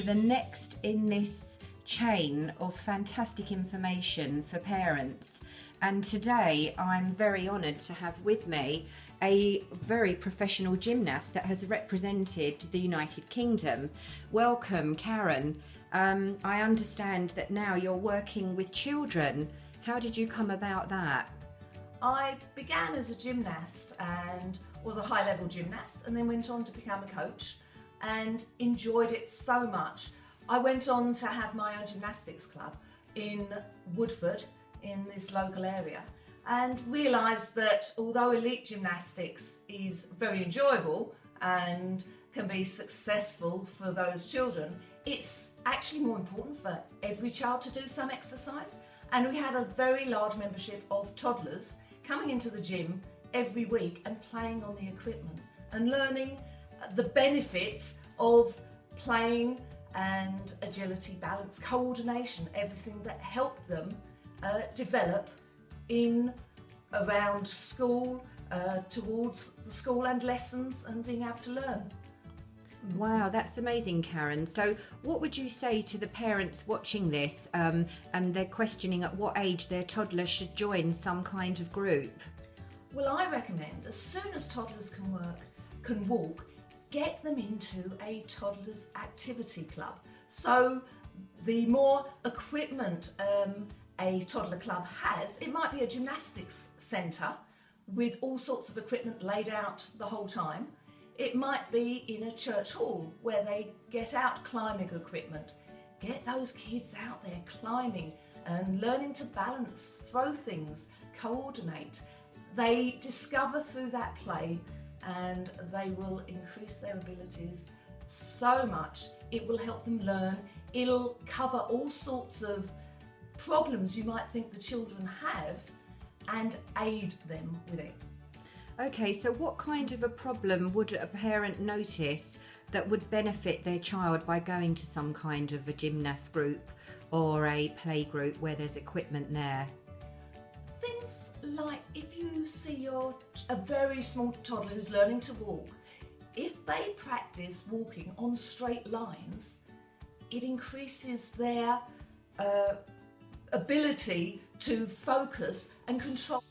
to the next in this chain of fantastic information for parents. And today I'm very honoured to have with me a very professional gymnast that has represented the United Kingdom. Welcome, Karen. I understand that now you're working with children. How did you come about that? I began as a gymnast and was a high-level gymnast, and then went on to become a coach and enjoyed it so much. I went on to have my own gymnastics club in Woodford, in this local area, and realised that although elite gymnastics is very enjoyable and can be successful for those children, it's actually more important for every child to do some exercise. And we had a very large membership of toddlers coming into the gym every week and playing on the equipment and learning the benefits of playing and agility, balance, coordination, everything that helped them develop in around school, towards the school and lessons and being able to learn. Wow, that's amazing, Karen. So what would you say to the parents watching this and they're questioning at what age their toddler should join some kind of group? Well, I recommend as soon as toddlers can walk, get them into a toddlers activity club. So the more equipment a toddler club has, it might be a gymnastics centre with all sorts of equipment laid out the whole time. It might be in a church hall where they get out climbing equipment. Get those kids out there climbing and learning to balance, throw things, coordinate. They discover through that play and they will increase their abilities so much. It will help them learn. It'll cover all sorts of problems you might think the children have and aid them with it. Okay, so what kind of a problem would a parent notice that would benefit their child by going to some kind of a gymnast group or a play group where there's equipment there? Things like if you see a very small toddler who's learning to walk, if they practice walking on straight lines, it increases their ability to focus and control.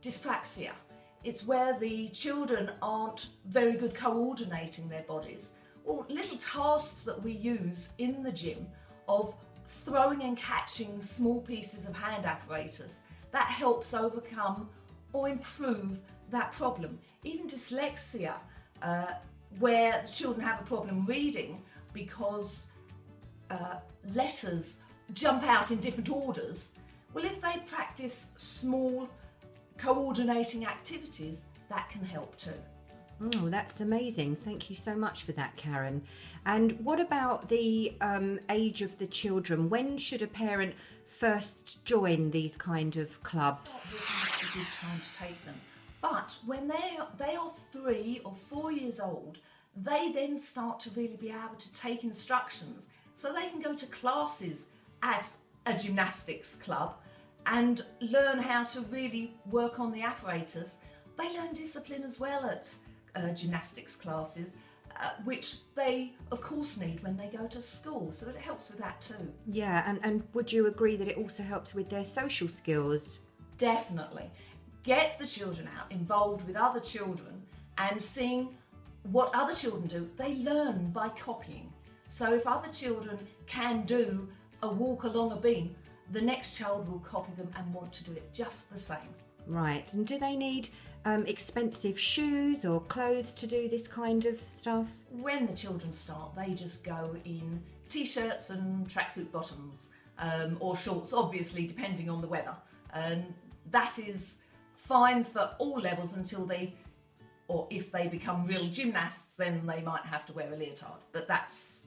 Dyspraxia. It's where the children aren't very good coordinating their bodies, or little tasks that we use in the gym of throwing and catching small pieces of hand apparatus. That helps overcome or improve that problem. Even dyslexia, where the children have a problem reading because letters jump out in different orders. Well, if they practice small coordinating activities, that can help too. Oh, that's amazing. Thank you so much for that, Karen. And what about the age of the children? When should a parent first join these kind of clubs? It's a good time to take them. But when they are 3 or 4 years old, they then start to really be able to take instructions. So they can go to classes at a gymnastics club and learn how to really work on the apparatus. They learn discipline as well at gymnastics classes, which they of course need when they go to school, so it helps with that too. Yeah, and would you agree that it also helps with their social skills? Definitely. Get the children out, involved with other children and seeing what other children do. They learn by copying. So if other children can do a walk along a beam, the next child will copy them and want to do it just the same. Right, and do they need expensive shoes or clothes to do this kind of stuff? When the children start, they just go in t-shirts and tracksuit bottoms, or shorts, obviously, depending on the weather. And that is fine for all levels until or if they become real gymnasts, then they might have to wear a leotard. But that's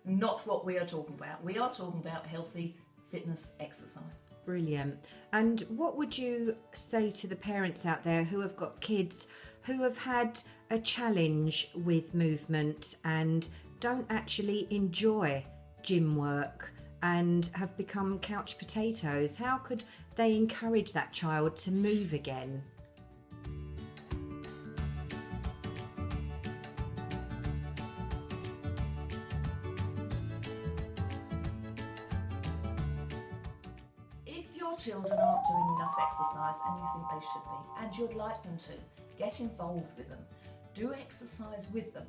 not what we are talking about. We are talking about healthy fitness exercise. Brilliant. And what would you say to the parents out there who have got kids who have had a challenge with movement and don't actually enjoy gym work and have become couch potatoes? How could they encourage that child to move again? If your children aren't doing enough exercise and you think they should be, and you'd like them to, get involved with them. Do exercise with them.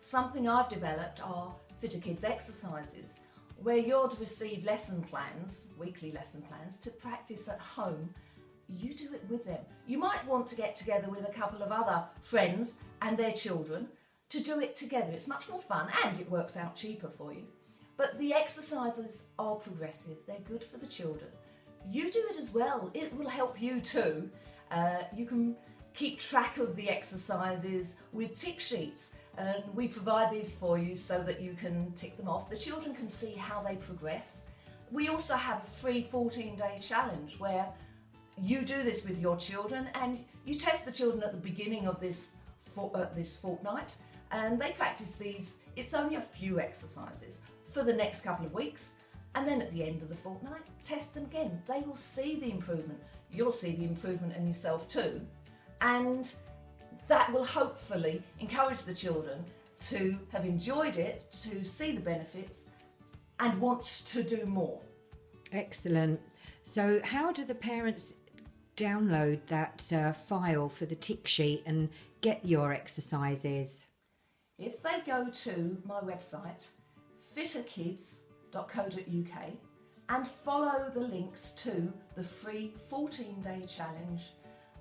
Something I've developed are Fitter Kids exercises, where you're to receive lesson plans, weekly lesson plans, to practice at home. You do it with them. You might want to get together with a couple of other friends and their children to do it together. It's much more fun and it works out cheaper for you. But the exercises are progressive. They're good for the children. You do it as well. It will help you too. You can keep track of the exercises with tick sheets, and we provide these for you so that you can tick them off. The children can see how they progress. We also have a free 14-day challenge where you do this with your children and you test the children at the beginning of this fortnight, and they practice these. It's only a few exercises for the next couple of weeks, and then at the end of the fortnight, test them again. They will see the improvement. You'll see the improvement in yourself too, and that will hopefully encourage the children to have enjoyed it, to see the benefits and want to do more. Excellent. So how do the parents download that file for the tick sheet and get your exercises? If they go to my website, fitterkids.co.uk, and follow the links to the free 14-day challenge,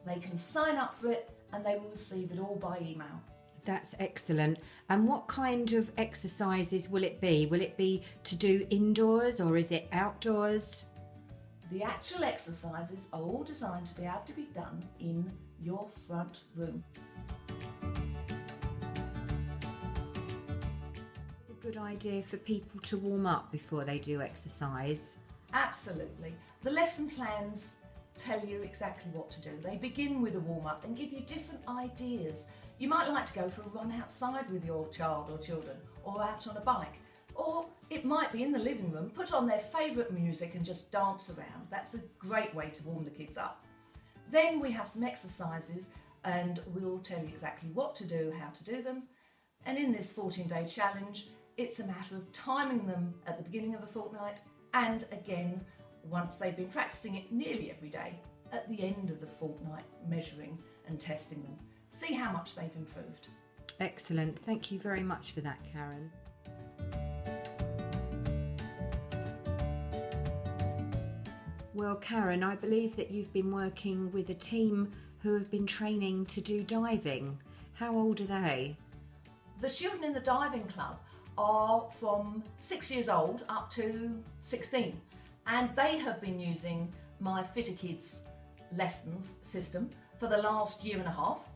they can sign up for it and they will receive it all by email. That's excellent. And what kind of exercises will it be? Will it be to do indoors or is it outdoors? The actual exercises are all designed to be able to be done in your front room. It's a good idea for people to warm up before they do exercise. Absolutely. The lesson plans tell you exactly what to do. They begin with a warm-up and give you different ideas. You might like to go for a run outside with your child or children, or out on a bike, or it might be in the living room, put on their favourite music and just dance around. That's a great way to warm the kids up. Then we have some exercises and we'll tell you exactly what to do, how to do them. And in this 14-day challenge, it's a matter of timing them at the beginning of the fortnight and again once they've been practicing it nearly every day at the end of the fortnight, measuring and testing them. See how much they've improved. Excellent. Thank you very much for that, Karen. Well, Karen, I believe that you've been working with a team who have been training to do diving. How old are they? The children in the diving club are from 6 years old up to 16. And they have been using my Fitter Kids lessons system for the last year and a half.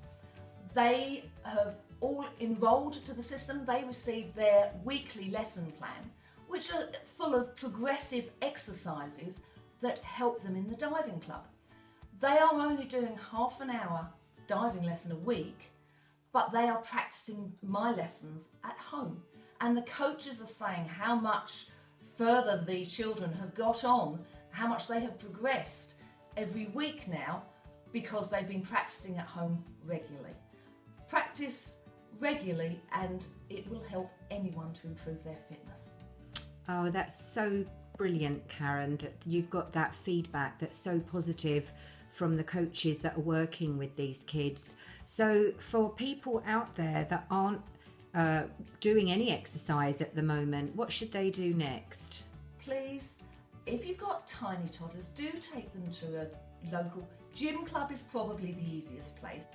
They have all enrolled to the system. They receive their weekly lesson plan, which are full of progressive exercises that help them in the diving club. They are only doing half an hour diving lesson a week, but they are practicing my lessons at home. And the coaches are saying how much further the children have got on, how much they have progressed every week now because they've been practicing at home regularly. Practice regularly and it will help anyone to improve their fitness. Oh, that's so brilliant, Karen, that you've got that feedback that's so positive from the coaches that are working with these kids. So for people out there that aren't doing any exercise at the moment, what should they do next? Please, if you've got tiny toddlers, do take them to a local gym club. Is probably the easiest place.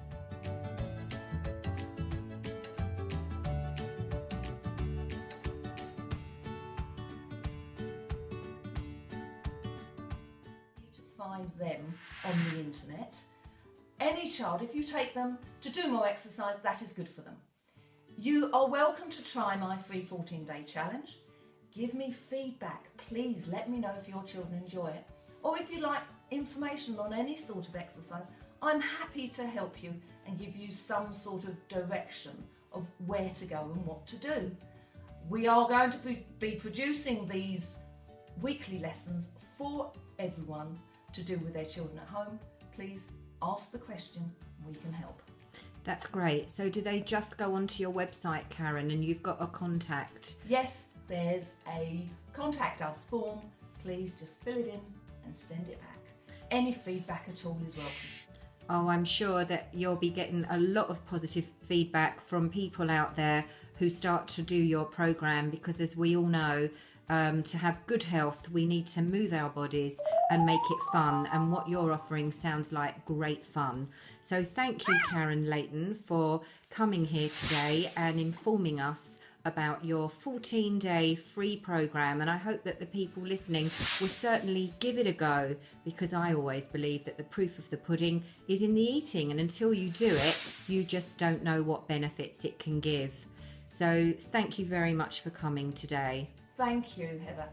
To find them on the internet. Any child, if you take them to do more exercise, that is good for them. You are welcome to try my free 14-day challenge. Give me feedback. Please let me know if your children enjoy it. Or if you like information on any sort of exercise, I'm happy to help you and give you some sort of direction of where to go and what to do. We are going to be producing these weekly lessons for everyone to do with their children at home. Please ask the question, we can help. That's great. So do they just go onto your website, Karen, and you've got a contact? Yes, there's a contact us form. Please just fill it in and send it back. Any feedback at all is welcome. Oh, I'm sure that you'll be getting a lot of positive feedback from people out there who start to do your program, because as we all know, to have good health, we need to move our bodies and make it fun. And what you're offering sounds like great fun. So thank you, Karen Leighton, for coming here today and informing us about your 14-day free program. And I hope that the people listening will certainly give it a go, because I always believe that the proof of the pudding is in the eating, and until you do it, you just don't know what benefits it can give. So thank you very much for coming today. Thank you, Heather.